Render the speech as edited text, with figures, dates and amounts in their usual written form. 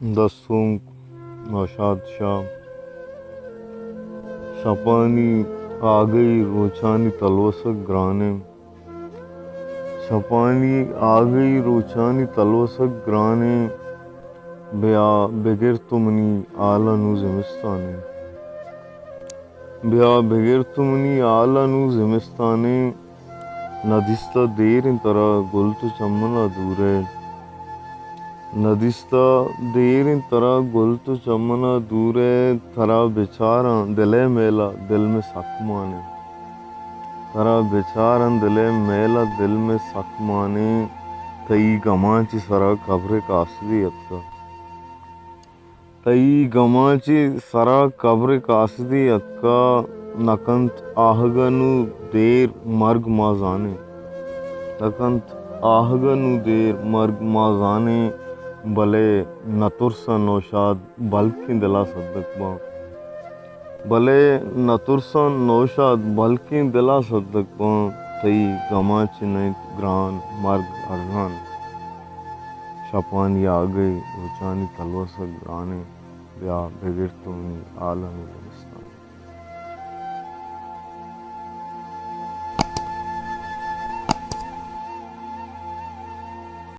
दसूंक नौशाद शाह शपानी आ गई रोचानी तलवसक ग्राने शपानी आ गई रोचानी तलवसक ग्राने ब्या बगैर तुमनी आलनु ज़िमिस्ताने ब्या बगैर तुमनी आलनु ज़िमिस्ताने नदिस्ता देर तरा गुल तो चमना दूरे नदिस्ता देर तरा गुल तो चमना दूरे थरा बेचारा दिले मेला दिल में सक माने थरा बेचारा दिले मेला दिल में सक माने तई गमाची सरा कब्र कासदी अत्का तई गमाची सरा कब्र कासदी अत्का नकंत आहगनु देर मर्ग माजाने नकंत आहगनु देर मर्ग माजाने भले नतुरसा नौशाद बल्कि दिला सद्दक बा भले नतुरसा नौशाद बल्कि दिला सद्दक बा तई गमाच नहीं ग्रान मर्ग अरगान शपानी आ गई रोचानी तलवसक ग्राने या बगैर तुमनी आलम